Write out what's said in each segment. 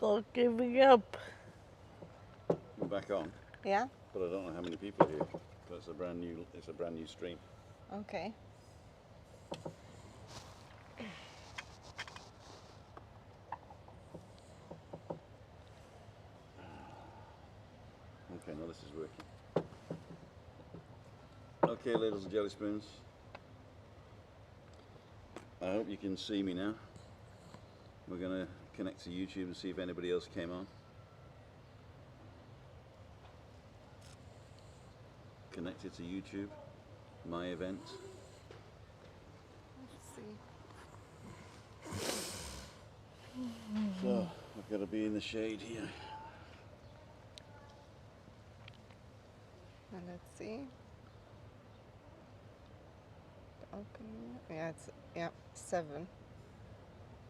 not giving up. We're back on, Yeah? but I don't know how many people are here. But it's a brand new stream. Okay. Okay, now this is working. Okay, ladles and jelly spoons. I hope you can see me now. We're going to connect to YouTube and see if anybody else came on. Connected to YouTube, my event. Let's see. So, I've got to be in the shade here. Now let's see. Open. Yeah, it's 7.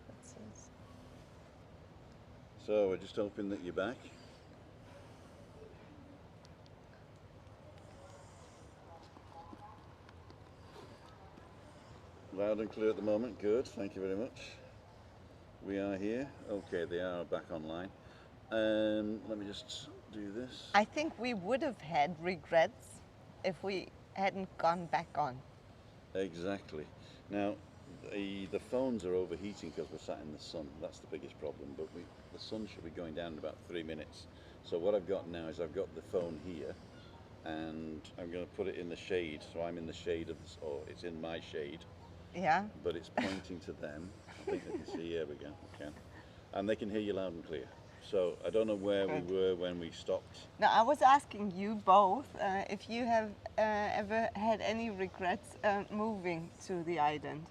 That says. So, we're just hoping that you're back. Loud and clear at the moment, good, thank you very much. We are here, okay, they are back online. Let me just do this. I think we would have had regrets if we hadn't gone back on. Exactly. Now, the phones are overheating because we're sat in the sun, that's the biggest problem, but the sun should be going down in about 3 minutes. So what I've got now is I've got the phone here, and I'm going to put it in the shade, so I'm in the shade of this, or it's in my shade. Yeah. But it's pointing to them. I think they can see, here we go, okay. And they can hear you loud and clear. So I don't know where we were when we stopped. Now, I was asking you both if you have ever had any regrets moving to the island,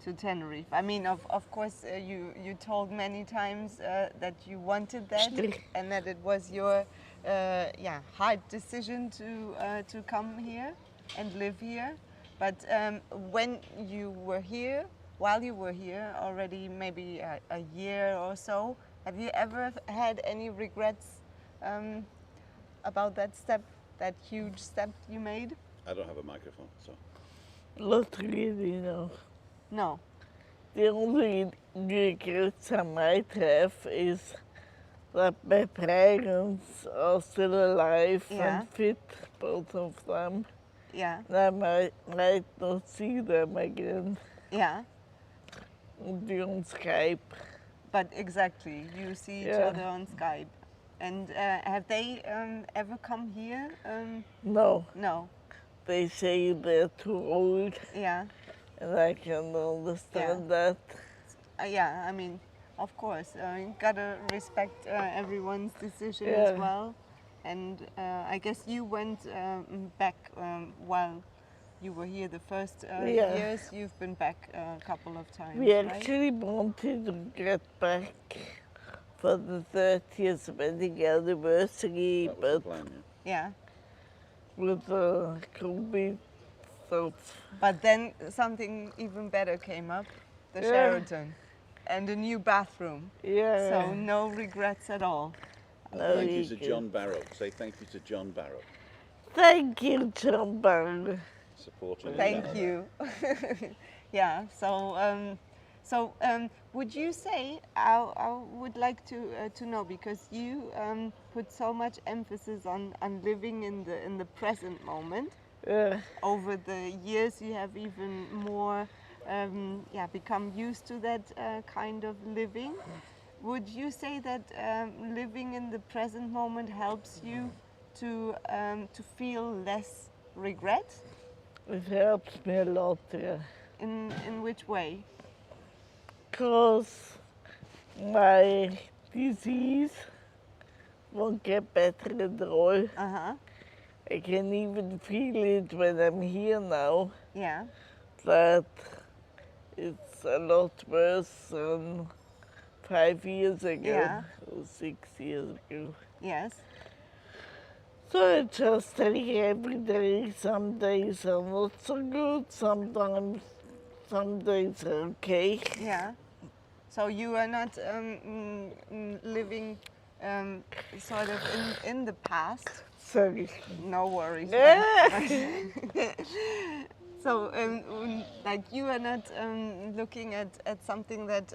to Tenerife. I mean, of course, you told many times that you wanted that and that it was your hard decision to come here and live here. But when you were here, while you were here already maybe a year or so, have you ever had any regrets about that step, that huge step you made? I don't have a microphone, so. Not really, no. No. The only regrets I might have is that my parents are still alive and fit, both of them. Yeah. And I might not see them again. Yeah. Only on Skype. But exactly, you see each other on Skype. And have they ever come here? No. No. They say they're too old. Yeah. And I can understand that. Yeah, I mean, of course, you gotta respect everyone's decision as well. And I guess you went back while you were here the first years. You've been back a couple of times, We right? actually wanted to get back for the 30th wedding anniversary, That was the plan, yeah. with the COVID stuff. But then something even better came up, the Sheraton, and a new bathroom. Yeah. So no regrets at all. Thank you to John Barrow. Say thank you to John Barrow. Thank you, John Barrow. Supporting the Thank channel. you. Yeah. So would you say I would like to know, because you put so much emphasis on living in the present moment. Over the years, you have even more become used to that kind of living. Would you say that living in the present moment helps you to feel less regret? It helps me a lot, yeah. In which way? Because my disease won't get better at all. I can even feel it when I'm here now. Yeah. That it's a lot worse than 5 years ago or 6 years ago. Yes. So I just take every day. Some days are not so good, some days are okay. Yeah. So you are not living sort of in the past. Sorry. No worries. So, like you are not looking at something that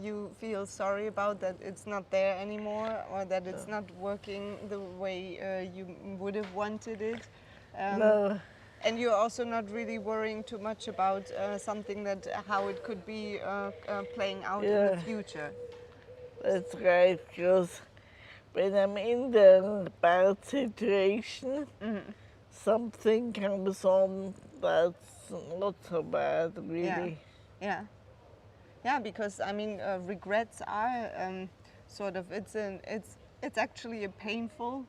you feel sorry about, that it's not there anymore, or that it's not working the way you would have wanted it. No, And you're also not really worrying too much about something that how it could be playing out in the Yeah. future. that's right, because when I'm in the bad situation, something comes on that's not so bad, really. Yeah, yeah. Because I mean, regrets are sort of it's actually a painful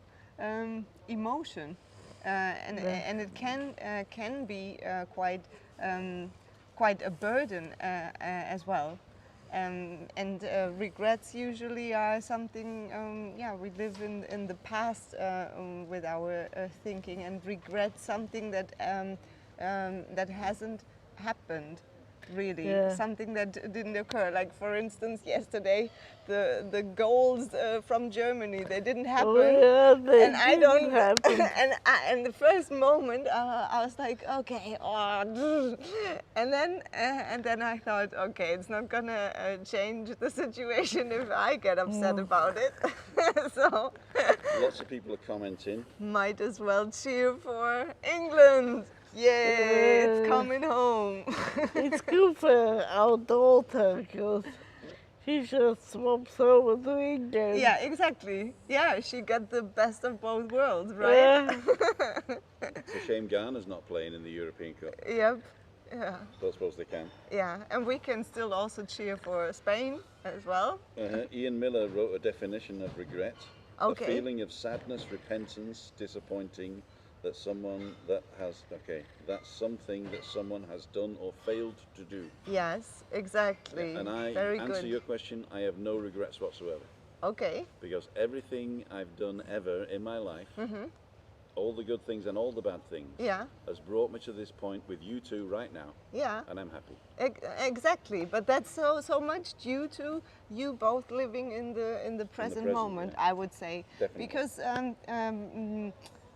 emotion, and it can be quite a burden as well. And regrets usually are something, yeah, we live in the past with our thinking, and regret something that hasn't happened, really, Yeah. something that didn't occur. Like, for instance, yesterday, the goals from Germany, they didn't happen. Oh, yeah, they And I didn't don't, happen. and the first moment I was like, okay, oh, and then I thought, okay, it's not gonna change the situation if I get upset about it. So Lots of people are commenting. might as well cheer for England. Yay, it's coming home. It's good for our daughter, because she just swaps over to England. Yeah, exactly. Yeah, she got the best of both worlds, right? Yeah. It's a shame Ghana's not playing in the European Cup. Yep. Yeah. Don't suppose they can. Yeah, and we can still also cheer for Spain as well. Ian Miller wrote a definition of regret. Okay. A feeling of sadness, repentance, disappointing that someone that has, that's something that someone has done or failed to do. Yes, exactly. And I Very answer good. your question, I have no regrets whatsoever. Okay. Because everything I've done ever in my life, all the good things and all the bad things, Yeah. has brought me to this point with you two right now, Yeah. and I'm happy. Exactly, but that's so much due to you both living in the present present, moment, yeah. I would say. Definitely. Because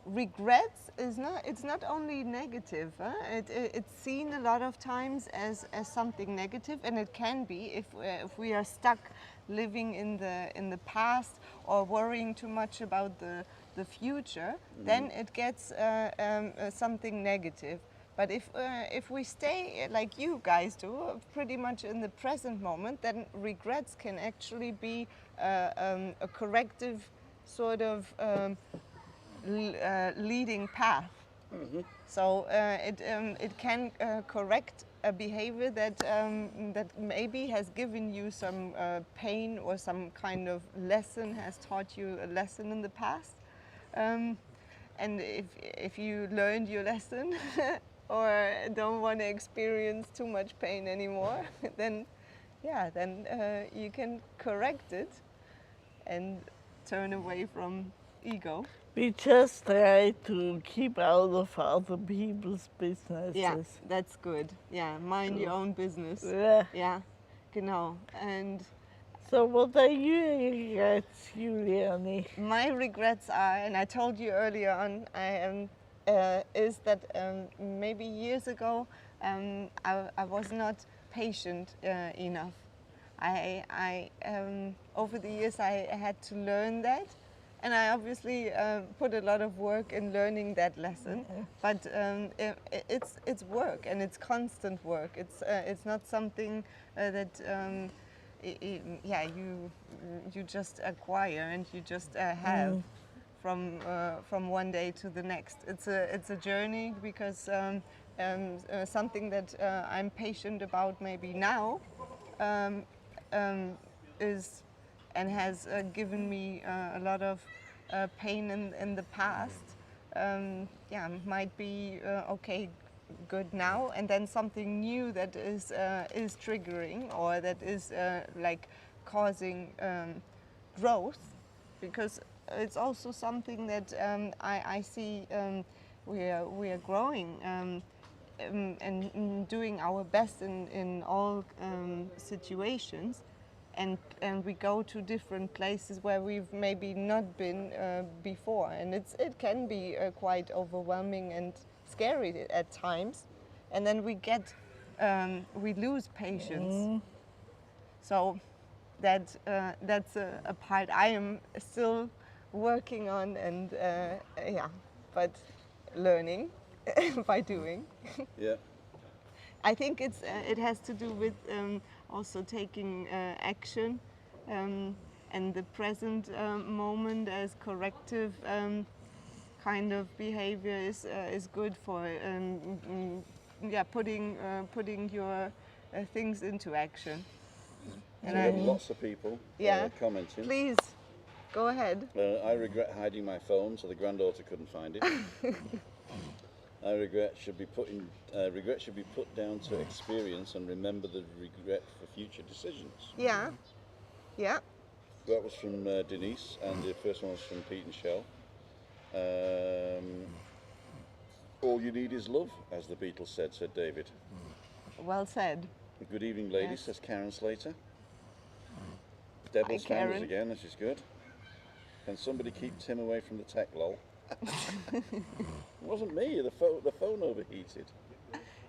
regrets is not only negative. It's seen a lot of times as something negative, and it can be if we are stuck living in the past or worrying too much about the future, then it gets something negative. But if we stay like you guys do, pretty much in the present moment, then regrets can actually be a corrective sort of leading path. So it can correct a behavior that maybe has given you some pain, or some kind of lesson, has taught you a lesson in the past. And if you learned your lesson or don't want to experience too much pain anymore, then you can correct it and turn away from ego. We just try to keep out of other people's businesses. Yeah, that's good. Yeah, mind your own business. Yeah. Yeah, genau. And So what are your regrets, Juliani? my regrets are, and I told you earlier on, is that maybe years ago I was not patient enough. I over the years I had to learn that, and I obviously put a lot of work in learning that lesson. But it's work, and it's constant work. It's not something that you just acquire and you just have from one day to the next. It's a journey, because something that I'm patient about maybe now is and has given me a lot of pain in the past. Might be okay, good now, and then something new that is triggering, or that is like causing growth, because it's also something that I see we are growing and doing our best in all situations, and we go to different places where we've maybe not been before, and it can be quite overwhelming and scary at times. and then we lose patience. So that's a part I am still working on, and but learning by doing. Yeah. I think it has to do with also taking action and the present moment as corrective kind of behavior is good for putting your things into action. So we have lots of people commenting. Please go ahead. I regret hiding my phone so the granddaughter couldn't find it. Regret should be put down to experience and remember the regret for future decisions. Yeah. Yeah. That was from Denise, and the first one was from Pete and Shell. All you need is love, as the Beatles said David. Well said. Good evening, ladies, Yes. says Karen Slater. Devil's Karen. fingers again, this is good. Can somebody keep Tim away from the tech, lol? It wasn't me, the phone overheated.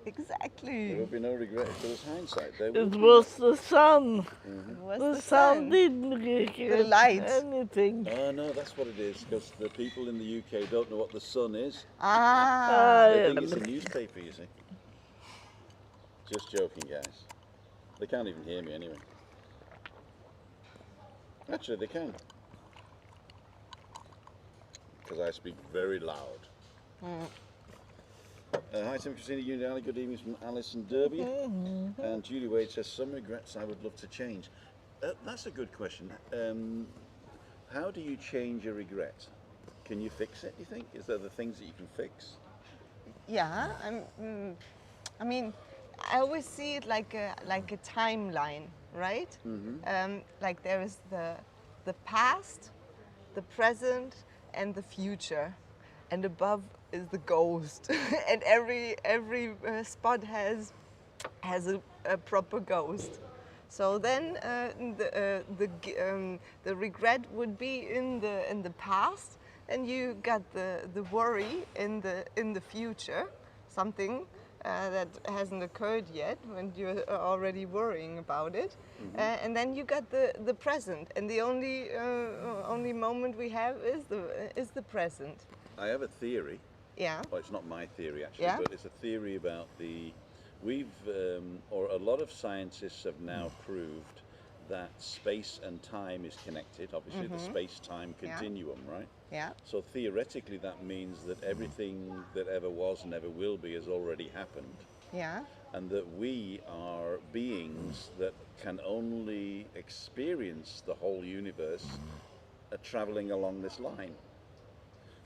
Exactly. There will be no regret if there was hindsight. It was the sun. It was The the sun sun. didn't regret light. anything. Oh no, that's what it is, because the people in the UK don't know what the sun is. Ah. They think it's a newspaper, you see. Just joking, guys. They can't even hear me anyway. Actually, they can. Because I speak very loud. Hi Tim, Christina, Unidali, good evening from Alison Derby. And Julie Wade says, some regrets I would love to change. That's a good question. How do you change a regret? Can you fix it, do you think? Is there the things that you can fix? Yeah, I mean, I always see it like a timeline, right? Like there is the past, the present, and the future, and above is the ghost, and every spot has a proper ghost. So then the regret would be in the past, and you got the worry in the future, something that hasn't occurred yet when you're already worrying about it, and then you got the present, and the only moment we have is the present. I have a theory. Yeah. Well, it's not my theory actually, Yeah. but it's a theory about or a lot of scientists have now proved that space and time is connected, obviously the space-time continuum, right? Yeah. So theoretically that means that everything that ever was and ever will be has already happened, Yeah. and that we are beings that can only experience the whole universe traveling along this line.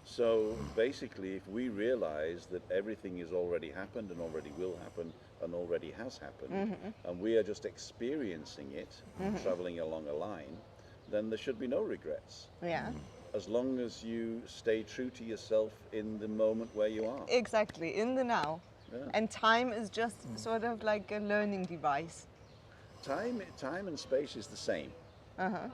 So basically, if we realize that everything has already happened and already will happen and already has happened, and we are just experiencing it, traveling along a line, then there should be no regrets. Yeah. As long as you stay true to yourself in the moment where you are. Exactly, in the now. Yeah. And time is just sort of like a learning device. Time and space is the same.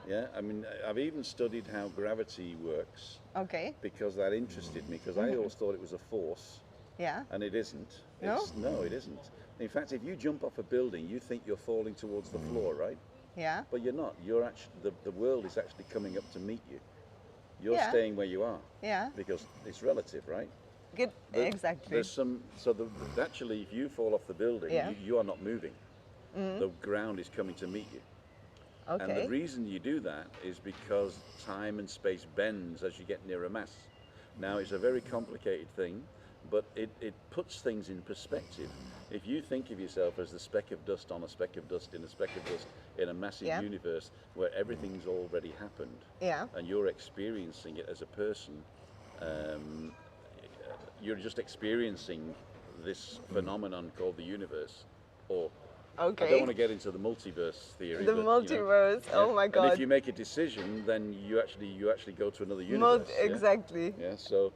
Yeah, I mean, I've even studied how gravity works Okay. because that interested me, because I always thought it was a force. Yeah. And it isn't. No? No, it isn't. In fact, if you jump off a building, you think you're falling towards the floor, right? Yeah. But you're not. You're actually the world is actually coming up to meet you. You're Yeah. staying where you are Yeah. because it's relative, right? Good. There- Exactly. There's some. So actually, if you fall off the building, Yeah. you are not moving. The ground is coming to meet you. And the Okay. reason you do that is because time and space bends as you get near a mass. Now, it's a very complicated thing, but it puts things in perspective. If you think of yourself as the speck of dust on a speck of dust in a speck of dust in a massive Yeah. universe where everything's already happened, Yeah. and you're experiencing it as a person, you're just experiencing this phenomenon called the universe, or I don't Okay. want to get into the multiverse theory. The but, multiverse. Oh my And God. if you make a decision, then you actually go to another universe. Yeah? Exactly. Yeah. So,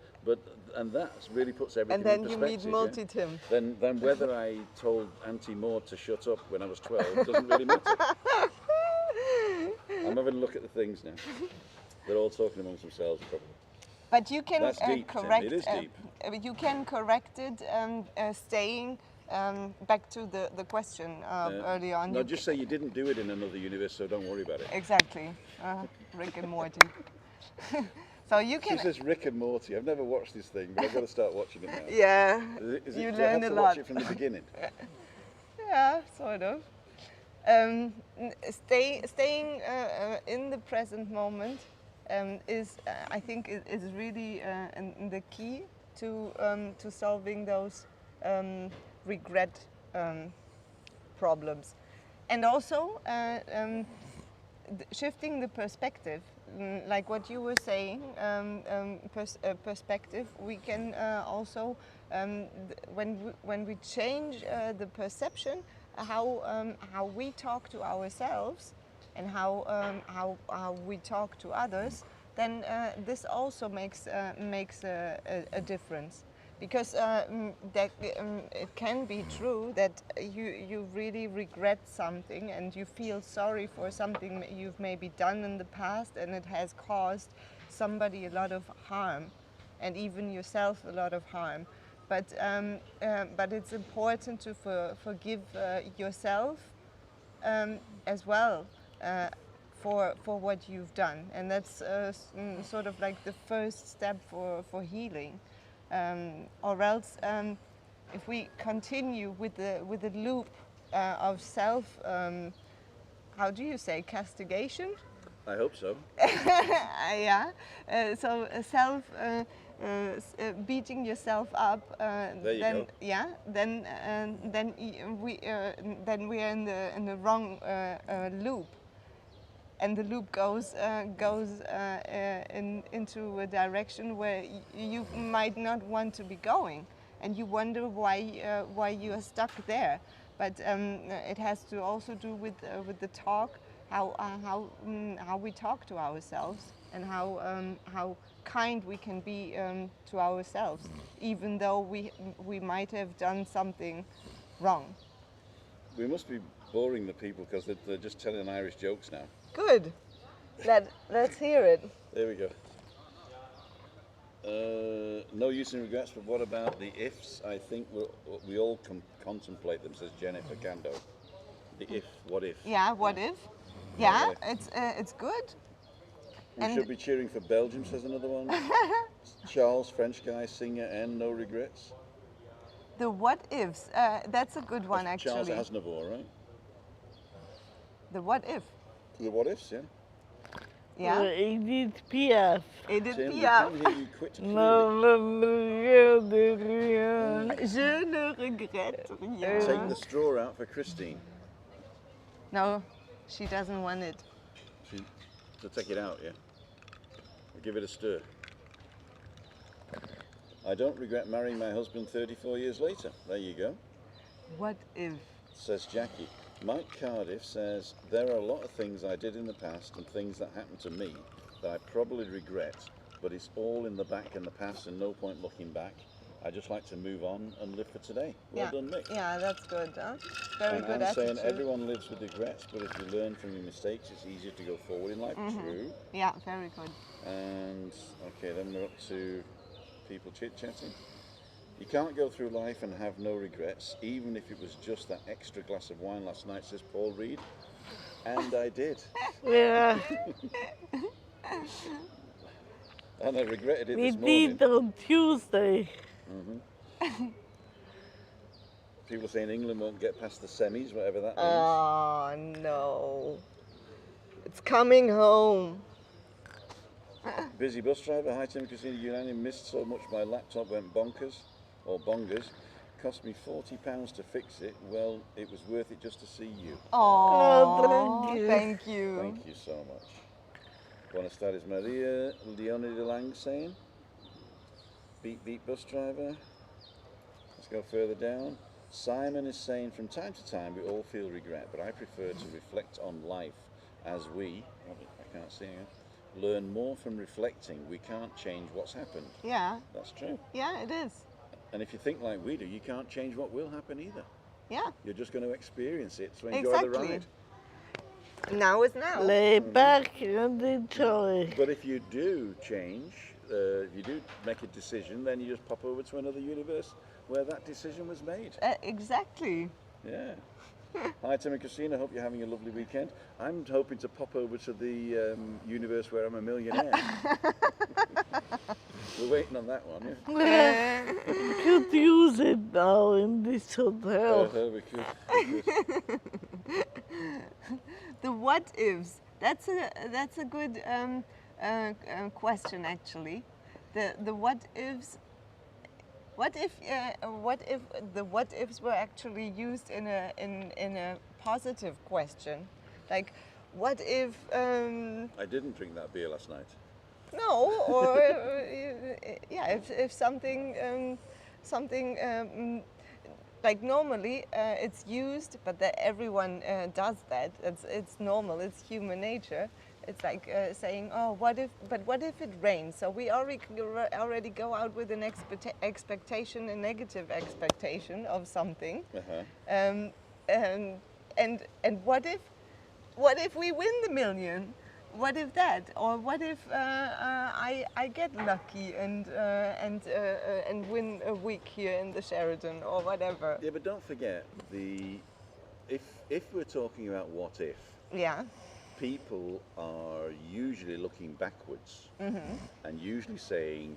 and that really puts everything And then in you perspective. meet multi-Tim. Then whether I told Auntie Maud to shut up when I was 12 doesn't really matter. I'm having a look at the things now. They're all talking amongst themselves, probably. But you can That's deep, Tim. correct. It is deep. You can correct it, staying back to the question earlier on. No, you just say you didn't do it in another universe, so don't worry about it. Exactly. Rick and Morty. So you She can. says Rick and Morty. I've never watched this thing, but I've got to start watching it now. Yeah. Do You I learn have a to watch lot. it from the beginning? Yeah, sort of. Staying in the present moment is, I think, is really the key to solving those regret problems, and also shifting the perspective. Like what you were saying, perspective. We can also, when we change the perception, how we talk to ourselves, and how we talk to others, then this also makes a difference. Because it can be true that you really regret something and you feel sorry for something you've maybe done in the past, and it has caused somebody a lot of harm, and even yourself a lot of harm. But it's important to forgive yourself as well for what you've done, and that's sort of like the first step for healing. Or else, if we continue with the loop of self, how do you say, castigation? I hope so. Yeah. So self beating yourself up. There you then go. yeah. Then we are in the wrong loop. And the loop goes into a direction where you might not want to be going, and you wonder why you are stuck there. But it has to also do with the talk, how we talk to ourselves, and how kind we can be to ourselves, even though we might have done something wrong. We must be boring the people because they're just telling Irish jokes now. Good. Let's hear it. There we go. No use in regrets, but what about the ifs? I think we all contemplate them, says Jennifer Cando. The if, what if? Yeah, what if? Yeah, it's good. We should be cheering for Belgium, says another one. Charles, French guy, singer, and no regrets. The what ifs, that's a good one, That's actually. Charles Aznavour, right? The what if? The what ifs, yeah. Yeah. Edith Piaf. Edith Tim, we Piaf. can't hear you quite clearly. Je ne regrette rien. Take the straw out for Christine. No, she doesn't want it. To take it out, yeah. Give it a stir. I don't regret marrying my husband 34 years later. There you go. What if? Says Jackie. Mike Cardiff says, there are a lot of things I did in the past and things that happened to me that I probably regret, but it's all in the back and the past and no point looking back. I just like to move on and live for today. Well done, Mick. Yeah, that's good. Huh? Very And good I'm attitude. saying everyone lives with regrets, but if you learn from your mistakes, it's easier to go forward in life. True. Yeah, very good. And okay, then we're up to people chit-chatting. You can't go through life and have no regrets, even if it was just that extra glass of wine last night, says Paul Reed. And I did. Yeah, And I regretted it we this morning. did on Tuesday. People are saying England won't get past the semis, whatever that means. Oh no. It's coming home. Busy bus driver, hi Tim, Christina, Unani, missed so much my laptop went bonkers, or bongers. Cost me £40 to fix it. Well, it was worth it just to see you. Oh, thank you. thank you. Thank you so much. Buenas tardes, Maria. Leonie de Lang saying, beep beep bus driver. Let's go further down. Simon is saying, from time to time we all feel regret, but I prefer to reflect on life as we, I can't see again, learn more from reflecting. We can't change what's happened. Yeah, That's true. yeah, it is. And if you think like we do, you can't change what will happen either. Yeah, You're just going to experience it, so enjoy exactly. the ride. Now is now. Lay back and enjoy. But if you do change, if you do make a decision, then you just pop over to another universe where that decision was made. Exactly. Yeah. Hi, Tim and Christina. Hope you're having a lovely weekend. I'm hoping to pop over to the universe where I'm a millionaire. We're waiting on that one. Yeah? We could use it now in this hotel. We could. The what ifs. That's a good question actually. The what ifs. What if the what ifs were actually used in a positive question, like what if I didn't drink that beer last night. no, or yeah, if something like normally it's used, but that everyone does that. It's normal. It's human nature. It's like saying, oh, what if it rains? So we already go out with an expectation, a negative expectation of something. And what if we win the million? What if that? Or what if I get lucky and win a week here in the Sheraton or whatever? Yeah, but don't forget if we're talking about what if. Yeah. People are usually looking backwards and usually saying,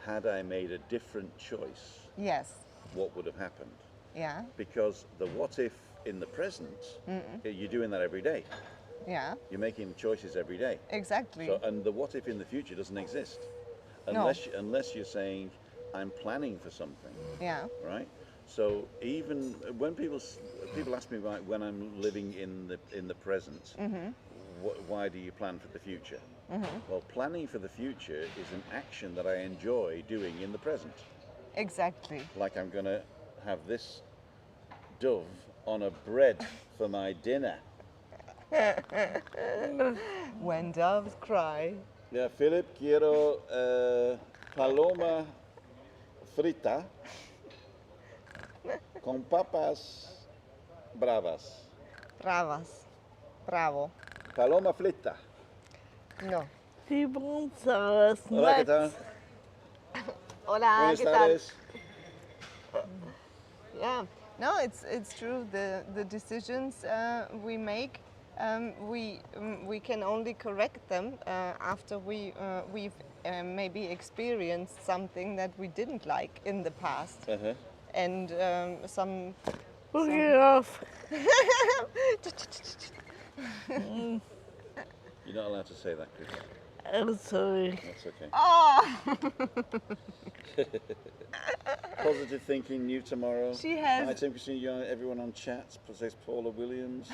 had I made a different choice, Yes. what would have happened? Yeah. Because the what if in the present, you're doing that every day. Yeah. You're making choices every day. Exactly. So, and the what if in the future doesn't exist. No. Unless you're saying, I'm planning for something. Yeah. Right? So even when people ask me about when I'm living in the present, why do you plan for the future? Well, planning for the future is an action that I enjoy doing in the present. Exactly. Like I'm going to have this dove on a bread for my dinner. When doves cry. Yeah, Philip, quiero paloma frita con papas bravas. Bravas. Bravo. Paloma frita. No. Sí, vamos a Hola, ¿qué snacks. tal? Hola, Buenas ¿qué tal? tardes. Yeah, no, it's true. The decisions we make, we can only correct them after we've maybe experienced something that we didn't like in the past, and some. Look it off. You're not allowed to say that, Chris. I'm sorry. That's okay. Oh, Positive thinking, new tomorrow. She has- Hi, Tim, Christina, everyone on chat. Says Paula Williams.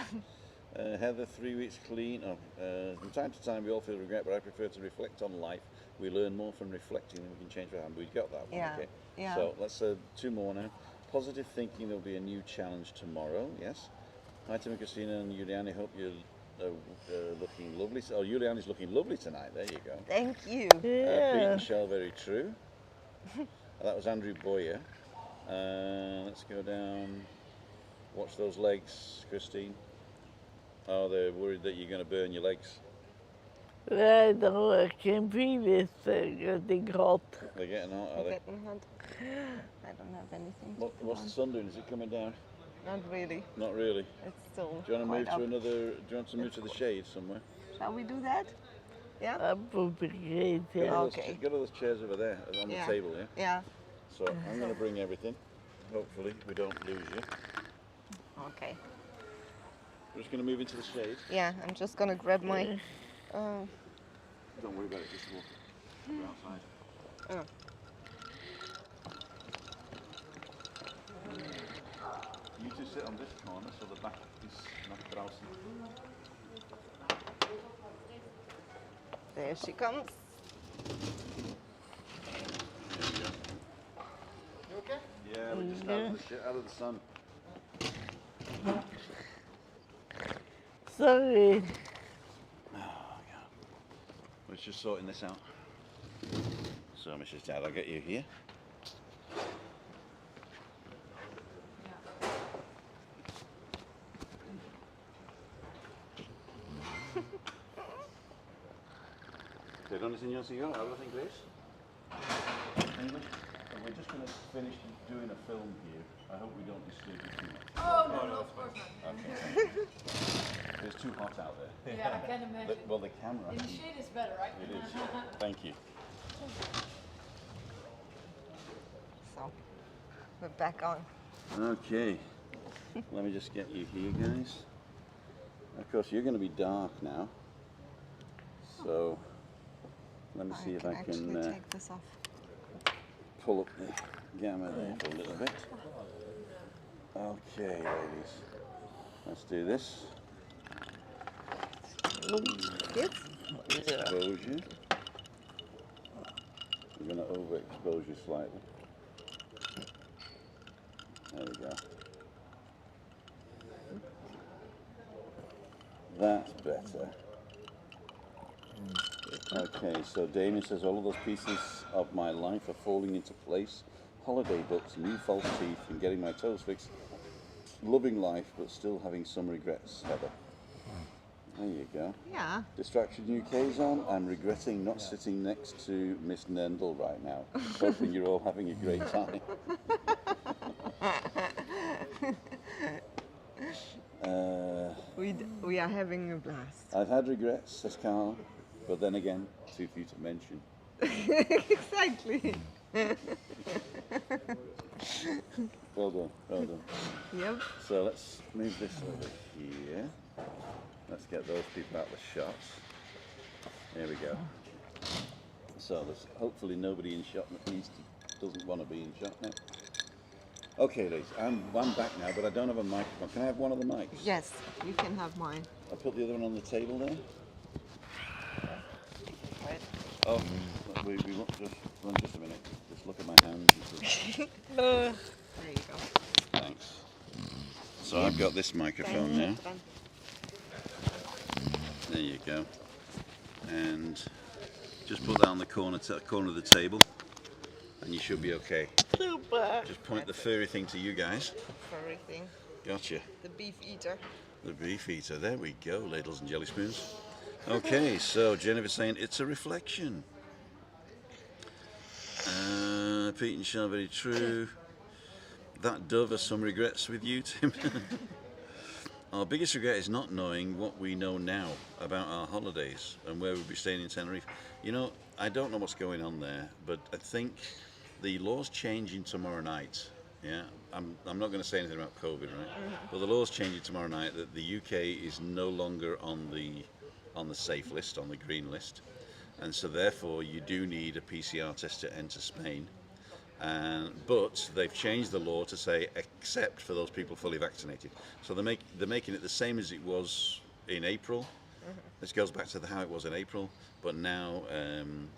Heather, 3 weeks clean. From time to time, we all feel regret, but I prefer to reflect on life. We learn more from reflecting than we can change what happened. We've got that one, Yeah, okay? yeah. So let's 2 more now. Positive thinking, there'll be a new challenge tomorrow, yes. Hi, Tim and Christina and Juliani, hope you're looking lovely. Oh, Juliani's looking lovely tonight, there you go. thank you. Pete Yeah. and Shell, very true. That was Andrew Boyer. Let's go down. Watch those legs, Christine. Oh, they're worried that you're going to burn your legs. I know I can feel it getting hot. They're getting hot, are they? Getting hot. I don't have anything. What's the sun doing? Is it coming down? Not really. Not really. It's still. Do you want to move quite to up. another? Do you want to move to the shade somewhere? Shall we do that? Yeah. That would be great. Go to Yeah. those Okay. go to those chairs over there on the Yeah. table, yeah. Yeah. So I'm going to bring everything. Hopefully we don't lose you. Okay. We're just going to move into the shade. Yeah, I'm just gonna grab my. Don't worry about it. Just walk. We're outside. Oh. You two sit on this corner, so the back is not drowsy. There she comes. You okay? Yeah, we're just out of the sun. Sorry. Oh, God. We're just sorting this out. So, Mrs. Dad, I'll get you here. ¿Pero no enseñó si yo? ¿Hablas inglés? English? just going to finish doing a film here. I hope we don't disturb you too much. Oh, no, of course not. Okay, thank you. It's too hot out there. Yeah, I can imagine. Well, the camera. In the shade is better, right? It is. Thank you. So, we're back on. Okay. Let me just get you here, guys. Of course, you're going to be dark now. So, let me see if I can take this off. pull up the gamma there for a little bit. Okay, ladies. Let's do this. Yes? Exposure. I'm going to overexpose you slightly. There we go. That's better. Okay, so Damien says all of those pieces of my life are falling into place. Holiday books, new false teeth, and getting my toes fixed. Loving life, but still having some regrets, Heather. There you go. Yeah. Distraction UK zone. I'm regretting not sitting next to Miss Nendel right now. Hoping you're all having a great time. We are having a blast. I've had regrets, says Carl, but then again, too few to mention. Exactly. Well done, well done. Yep. So let's move this over here. Let's get those people out of the shots. There we go. So there's hopefully nobody in shot that doesn't want to be in shot now. Okay, ladies, I'm back now, but I don't have a microphone. Can I have one of the mics? Yes, you can have mine. I'll put the other one on the table there. Right. Oh, we want just a minute. Just look at my hands. There you go. Thanks. So I've got this microphone now. There you go. And just put that on the corner of the table, and you should be okay. Super. Just point the furry thing to you guys. Furry thing. Gotcha. The beef eater. The beef eater. There we go, ladles and jelly spoons. Okay, so Jennifer's saying it's a reflection. Pete and Sean, very true. That dove has some regrets with you, Tim. Our biggest regret is not knowing what we know now about our holidays and where we'll be staying in Tenerife. You know, I don't know what's going on there, but I think the law's changing tomorrow night. Yeah, I'm not going to say anything about COVID, right? But the law's changing tomorrow night that the UK is no longer on the safe list, on the green list, and so therefore you do need a PCR test to enter Spain. But they've changed the law to say except for those people fully vaccinated. So they're making it the same as it was in April. This goes back to how it was in April, but now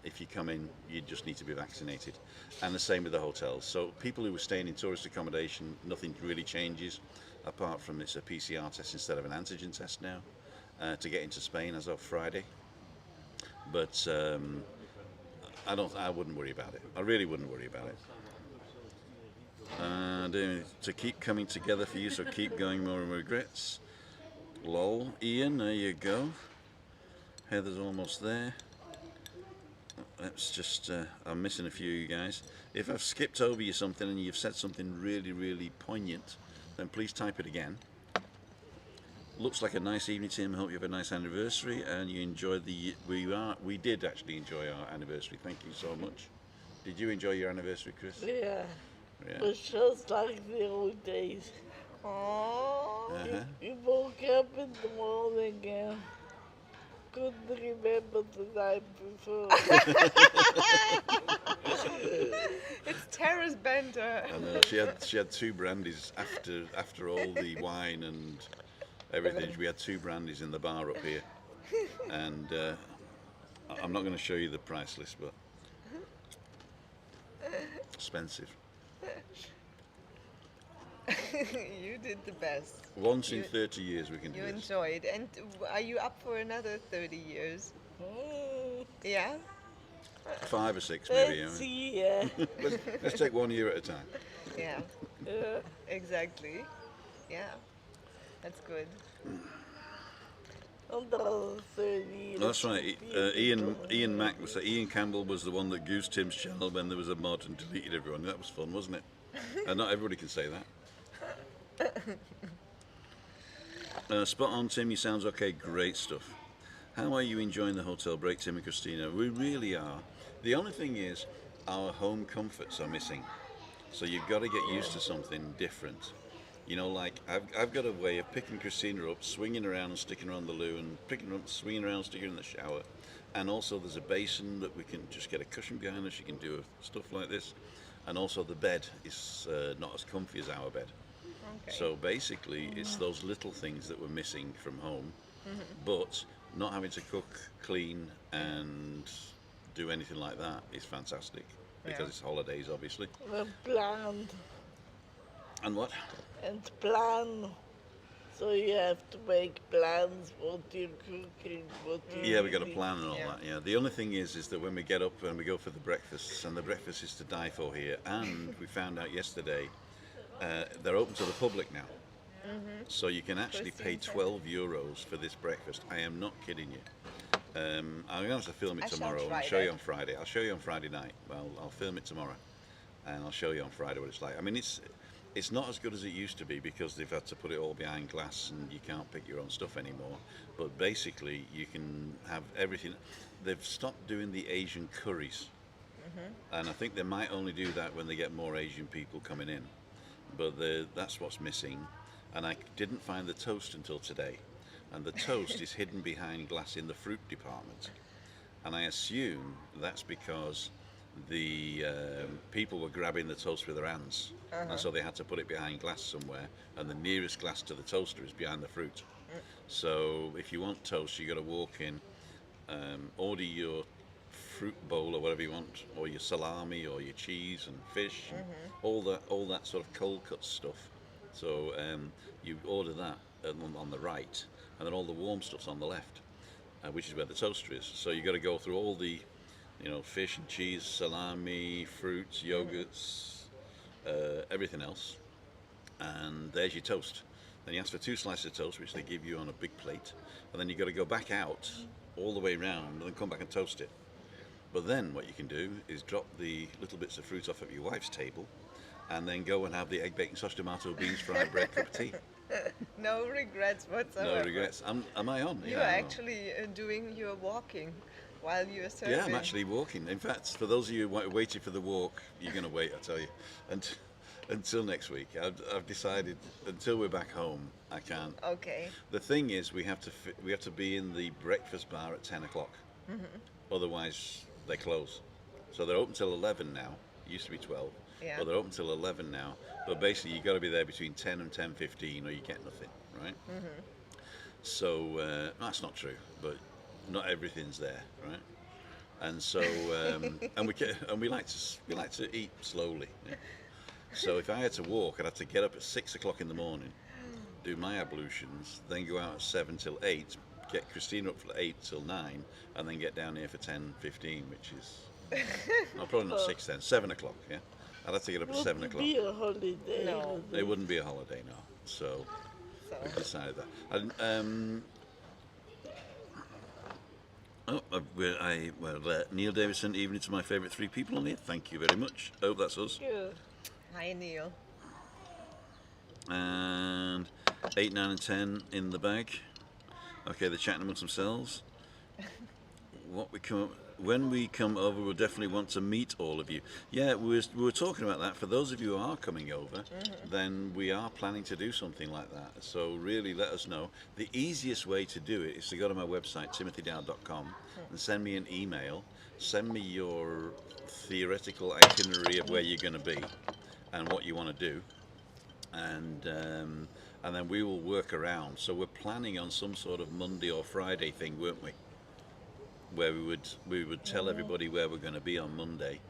if you come in, you just need to be vaccinated. And the same with the hotels. So people who were staying in tourist accommodation, nothing really changes, apart from it's a PCR test instead of an antigen test now to get into Spain as of Friday. But I wouldn't worry about it. I really wouldn't worry about it. To keep coming together for you, so keep going, more and more regrets. Lol. Ian, there you go. Heather's almost there. Let's just, I'm missing a few of you guys. If I've skipped over you something and you've said something really, really poignant, then please type it again. Looks like a nice evening, Tim. Hope you have a nice anniversary and you enjoyed we did actually enjoy our anniversary. Thank you so much. Did you enjoy your anniversary, Chris? Yeah. Yeah. But just like the old days. Aww. You woke up in the morning and couldn't remember the night before. It's Tara's banter. I know, she had two brandies after all the wine and everything. We had two brandies in the bar up here, and I'm not going to show you the price list, but expensive. You did the best. Once in 30 years we can do You this. enjoyed. And are you up for another 30 years? Yeah? 5 or 6 maybe. Let's see, yeah. Let's take 1 year at a time. Yeah. Yeah. Exactly. Yeah. That's good. 130. That's right. Ian Mack was Ian Campbell was the one that goosed Tim's channel when there was a mod and deleted everyone. That was fun, wasn't it? And not everybody can say that. Spot on, Tim. You sounds okay. Great stuff. How are you enjoying the hotel break, Tim and Christina? We really are. The only thing is, our home comforts are missing. So you've got to get used to something different. You know, like I've got a way of picking Christina up, swinging around and sticking her on the loo, and picking her up, swinging around, sticking her in the shower. And also there's a basin that we can just get a cushion behind her. She can do stuff like this. And also the bed is not as comfy as our bed. Okay. So basically it's those little things that we're missing from home, but not having to cook, clean and do anything like that is fantastic because it's holidays obviously. And planned. And what? And plan. So you have to make plans what you're cooking, what you Yeah, we got a plan and all that. Yeah. The only thing is that when we get up and we go for the breakfasts, and the breakfast is to die for here. And we found out yesterday they're open to the public now, so you can actually pay €12 for this breakfast. I am not kidding you. I'm going to have to film it I shall tomorrow and try I'll show you that. on Friday. I'll show you on Friday night. Well, I'll film it tomorrow, and I'll show you on Friday what it's like. I mean, it's not as good as it used to be because they've had to put it all behind glass and you can't pick your own stuff anymore. But basically, you can have everything. They've stopped doing the Asian curries, and I think they might only do that when they get more Asian people coming in. But that's what's missing. And I didn't find the toast until today. And the toast is hidden behind glass in the fruit department. And I assume that's because the people were grabbing the toast with their hands. And so they had to put it behind glass somewhere. And the nearest glass to the toaster is behind the fruit. So if you want toast, you got to walk in, order your fruit bowl or whatever you want, or your salami or your cheese and fish and all that sort of cold cut stuff. So you order that on the right, and then all the warm stuff's on the left, which is where the toaster is. So you got to go through all the, fish and cheese, salami, fruits, yogurts, everything else, and there's your toast. Then you ask for 2 slices of toast, which they give you on a big plate, and then you got to go back out all the way round and then come back and toast it. But then what you can do is drop the little bits of fruit off at your wife's table, and then go and have the egg, bacon, sausage, tomato, beans, fried bread, cup of tea. No regrets whatsoever. No regrets. Am I on? You are actually doing your walking while you're serving. Yeah, I'm actually walking. In fact, for those of you waiting for the walk, you're going to wait, I tell you. Until next week. I've decided until we're back home, I can't. Okay. The thing is, we have to be in the breakfast bar at 10 o'clock. Otherwise, they close. So they're open till 11 now. It used to be 12. Yeah. But they're open till 11 now. But basically, you've got to be there between 10 and 10:15, or you get nothing, right? So that's not true, but not everything's there, right? And so and we like to eat slowly. Yeah? So if I had to walk, I'd have to get up at 6 o'clock in the morning, do my ablutions, then go out at 7 till 8, get Christina up for 8 till 9, and then get down here for 10:15, which is probably not 6 then, 7 o'clock. Yeah, I'd have to get up at 7 o'clock. Be a holiday. No. It wouldn't be a holiday, no. So we decided that. And, Neil Davison, evening to my favourite 3 people on here. Thank you very much. Hope that's us. Yeah. Hi, Neil. And 8, 9 and 10 in the bag. Okay, they're chatting amongst themselves. When we come over, we'll definitely want to meet all of you. Yeah, we were talking about that. For those of you who are coming over, then we are planning to do something like that. So really let us know. The easiest way to do it is to go to my website, timothydow.com, and send me an email. Send me your theoretical itinerary of where you're going to be and what you want to do. And then we will work around. So we're planning on some sort of Monday or Friday thing, weren't we? Where we would tell everybody where we're going to be on Monday,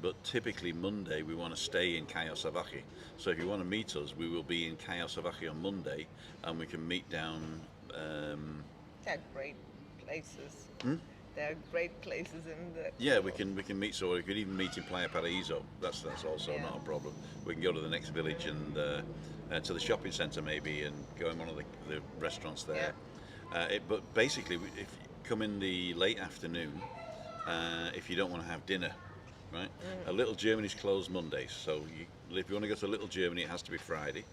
but typically Monday we want to stay in Cayo Salvaje. So if you want to meet us, we will be in Cayo Salvaje on Monday, and we can meet down. They're great places. There are great places in the. Yeah, we can meet. So we could even meet in Playa Paraíso. That's also not a problem. We can go to the next village and to the shopping centre maybe, and go in one of the restaurants there. But basically, if you come in the late afternoon, if you don't want to have dinner, right? A Little Germany's closed Mondays, so if you want to go to Little Germany, it has to be Friday.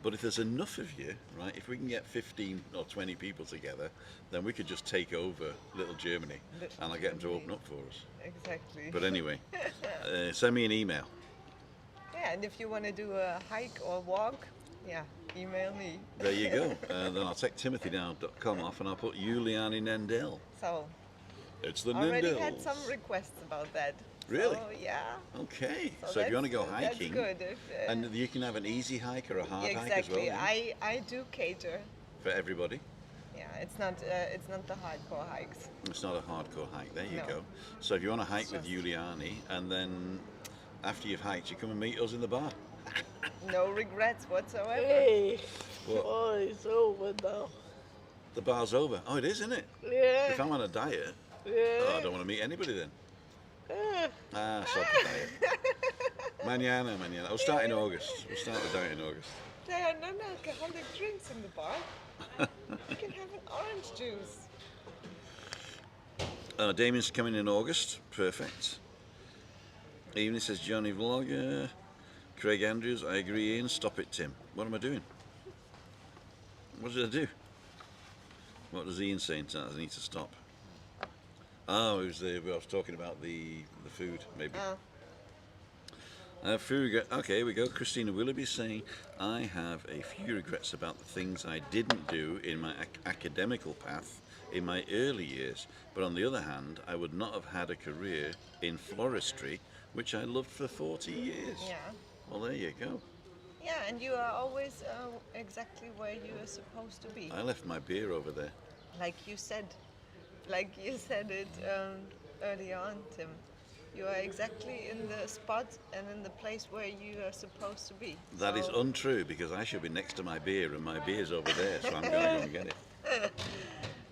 But if there's enough of you, right, if we can get 15 or 20 people together, then we could just take over Little Germany and I'll get them to open up for us. Exactly. But anyway, send me an email. Yeah, and if you want to do a hike or walk, yeah, email me. There you go. Then I'll take timothydown.com off and I'll put Juliani Nendel. So, It's the already Nendels. had some requests about that. Really? So, yeah. Okay. So if you want to go hiking, that's good. and you can have an easy hike or a hard hike as well. Exactly. Yeah? I do cater. For everybody. Yeah, it's not the hardcore hikes. It's not a hardcore hike. There you No. go. So if you want to hike with just- Juliani, and then after you've hiked, you come and meet us in the bar. No regrets whatsoever. Hey, What? oh, it's over now. The bar's over. Oh, it is, isn't it? Yeah, If I'm on a diet, yeah. oh, I don't want to meet anybody then. Yeah. Stop the diet. Mañana. We'll start in August. We'll start the diet in August. There are non-alcoholic drinks in the bar. You can have an orange juice. Damien's coming in August. Perfect. Evening says Johnny Vlogger. Craig Andrews, I agree, Ian. Stop it, Tim. What am I doing? What did I do? What does Ian say? I need to stop. Oh, it was I was talking about the food, maybe. Few regret. Okay, here we go. Christina Willoughby saying, I have a few regrets about the things I didn't do in my academical path in my early years. But on the other hand, I would not have had a career in floristry, which I loved for 40 years. Yeah. Well, there you go. Yeah, and you are always exactly where you are supposed to be. I left my beer over there. Like you said it early on, Tim. You are exactly in the spot and in the place where you are supposed to be. That is So- untrue because I should be next to my beer and my beer's over there, so I'm going to go and get it.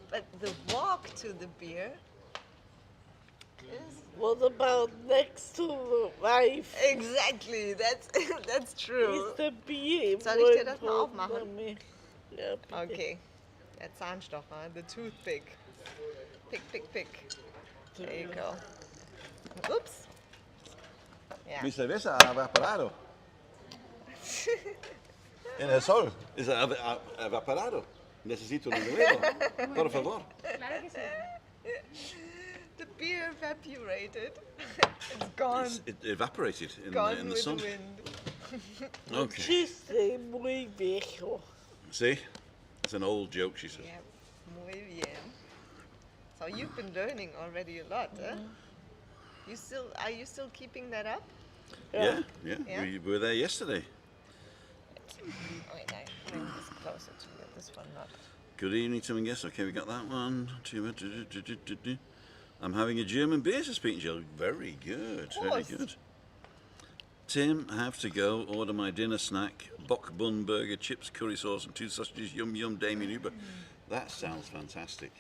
But the walk to the beer is What about next to the wife? exactly that's true. Is the beer Soll ich dir das mal more aufmachen? important than me? Ja, bitte. Okay, der Zahnstocher, the toothpick. Pick. There you go. Oops. Yeah. Mi cerveza ha evaporado. En el sol. Es evaporado. Necesito uno nuevo. Por favor. Claro que sí. The beer evaporated. It's gone. It evaporated in Gone the with sun. the wind. Okay. Chiste muy viejo. See? It's an old joke, she says. Yeah, muy bien. So you've been learning already a lot, huh? Are you still keeping that up? Yeah. Yeah? We were there yesterday. Wait, I bring this closer to you. This one not. Good evening, Tim and guests. Okay, we got that one. I'm having a German beer to speak to you. Very good, very Prost. good. Tim, I have to go order my dinner snack. Bock bun burger, chips, curry sauce and 2 sausages. Yum, Damien Uber. That sounds fantastic.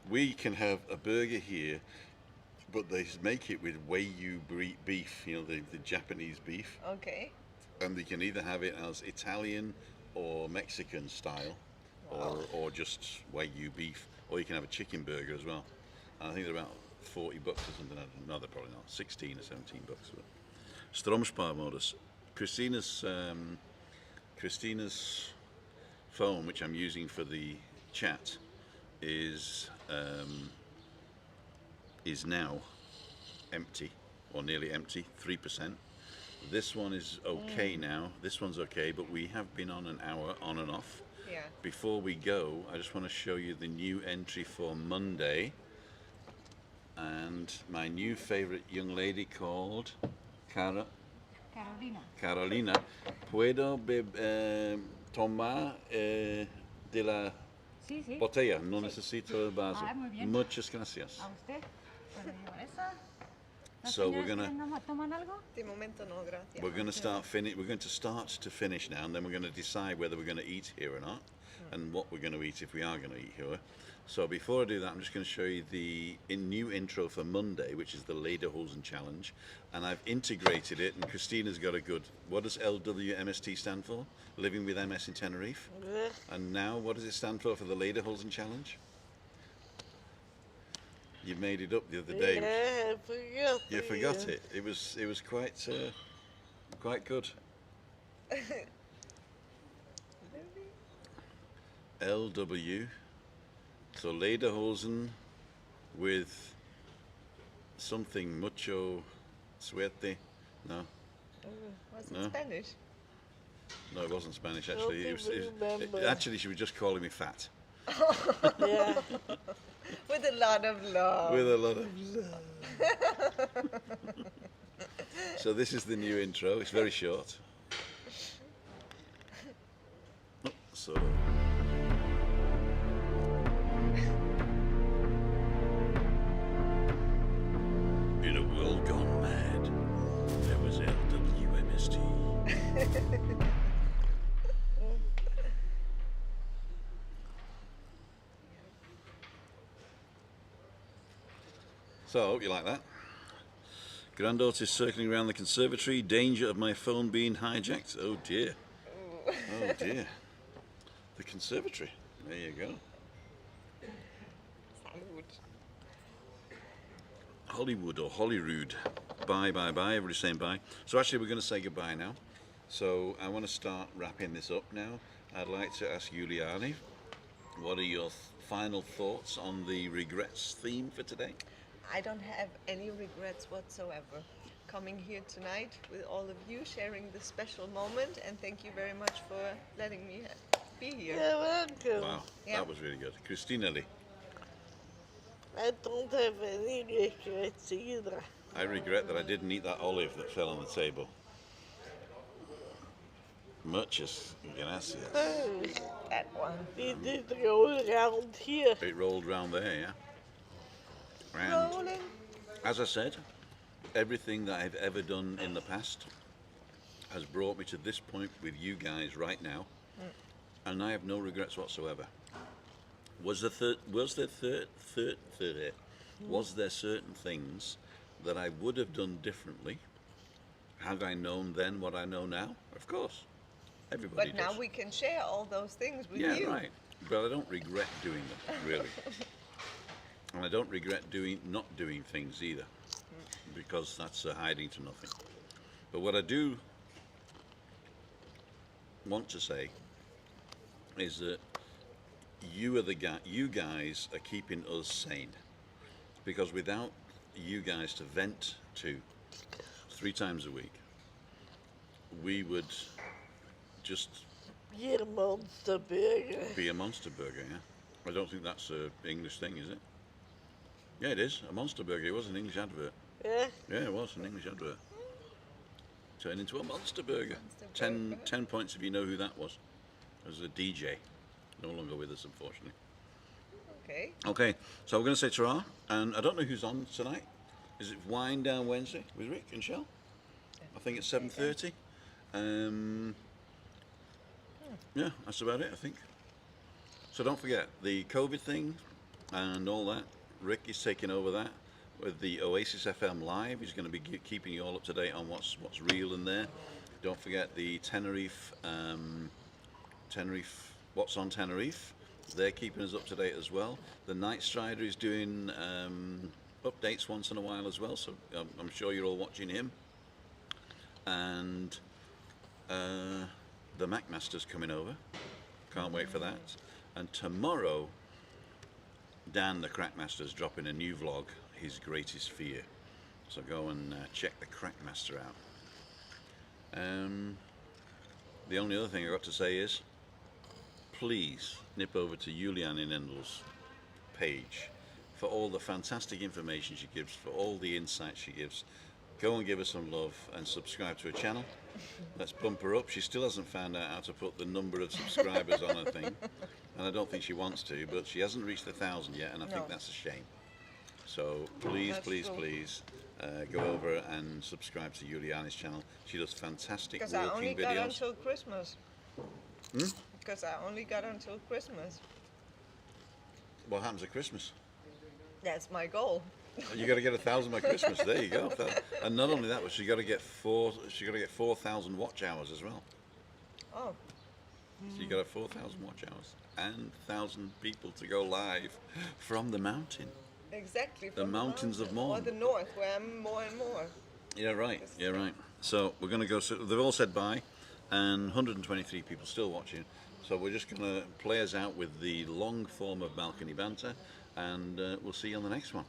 We can have a burger here, but they make it with Wagyu beef, the Japanese beef. Okay. And you can either have it as Italian or Mexican style, or just Wagyu beef, or you can have a chicken burger as well. And I think they're about $40 or something. No, they're probably not. 16 or 17 bucks. Stromsparmodus. Christina's phone, which I'm using for the chat, is now empty, or nearly empty, 3%. This one is okay now. This one's okay, but we have been on an hour on and off. Yeah. Before we go, I just want to show you the new entry for Monday. And my new favorite young lady called Carolina. ¿Puedo tomar de la Sí, sí. botella? No necesito el vaso. Ah, muy bien. Muchas gracias. A usted. Bueno, llevo esa. So we're gonna ¿Toman algo? De momento no, gracias. we're gonna start finish. We're going to start to finish now, and then we're going to decide whether we're going to eat here or not, and what we're going to eat if we are going to eat here. So before I do that, I'm just going to show you the new intro for Monday, which is the LEDERHOSEN challenge, and I've integrated it. And Christina's got a good. What does LWMST stand for? Living with MS in Tenerife. And now, what does it stand for the LEDERHOSEN challenge? You made it up the other day. Yeah, I forgot. You forgot it. It was quite good. LW. So LEDERHOSEN with something mucho suerte. No. Was it No. Spanish? No, it wasn't Spanish actually. remember. Actually, she was just calling me fat. Yeah. With a lot of love. With a lot of love. So this is the new intro. It's very short. Oh, so. In a world gone mad, there was LWMST. So, I hope you like that. Granddaughter's circling around the conservatory. Danger of my phone being hijacked. Oh dear. Oh dear. The conservatory. There you go. Salud. Hollywood or Holyrood. Bye, bye, bye. Everybody's saying bye. So actually we're going to say goodbye now. So I want to start wrapping this up now. I'd like to ask Giuliani, what are your final thoughts on the regrets theme for today? I don't have any regrets whatsoever. Coming here tonight with all of you, sharing this special moment, and thank you very much for letting me be here. You're welcome. Wow, Yeah. that was really good. Christina-Lee, I don't have any regrets either. I regret that I didn't eat that olive that fell on the table. Muchas gracias. Oh, That one. it did roll around here. It rolled round there, yeah. And Rolling. as I said, everything that I've ever done in the past has brought me to this point with you guys right now, and I have no regrets whatsoever. Was there certain things that I would have done differently had I known then what I know now? Of course, everybody But now does. we can share all those things with Yeah, you. right. But I don't regret doing them, really. And I don't regret not doing things either, because that's hiding to nothing. But what I do want to say is that you guys are keeping us sane, because without you guys to vent to 3 times a week, we would just Be a monster burger. be a monster burger. Yeah, I don't think that's an English thing, is it? Yeah, it is a monster burger. It was an English advert. Yeah. Yeah, it was an English advert. Turned into a monster burger. Monster 10 points if you know who that was. It was a DJ. No longer with us, unfortunately. Okay. Okay, so we're going to say ta-ra, and I don't know who's on tonight. Is it Wind Down Wednesday with Rick and Shell? I think it's 7:30. Yeah, that's about it, I think. So don't forget, the COVID thing and all that, Rick is taking over that with the Oasis FM Live. He's going to be keeping you all up to date on what's real in there. Don't forget the Tenerife, What's on Tenerife. They're keeping us up to date as well. The Night Strider is doing updates once in a while as well, so I'm sure you're all watching him. And the Macmaster's coming over. Can't wait for that. And tomorrow, Dan the Crackmaster's dropping a new vlog, his greatest fear. So go and check the Crackmaster out. The only other thing I got to say is, please nip over to Julian Inendel's page for all the fantastic information she gives, for all the insights she gives. Go and give her some love and subscribe to her channel. Let's bump her up. She still hasn't found out how to put the number of subscribers on her thing, and I don't think she wants to, but she hasn't reached 1,000 yet, and I think No. that's a shame. So please, That's please, true. please, go over and subscribe to Juliana's channel. She does fantastic Because I only walking got videos. until Christmas. Because I only got until Christmas. What happens at Christmas? That's my goal. You got to get 1,000 by Christmas. There you go. And not only that, but she got to get 4,000 watch hours as well. Oh, So you got to have 4,000 watch hours and 1,000 people to go live from the mountain. exactly. The from mountains of mountain. Or Morn. the north, where I'm more and more. Yeah, right. Yeah, right. So we're going to go. So they've all said bye, and 123 people still watching. So we're just going to play us out with the long form of balcony banter, and we'll see you on the next one.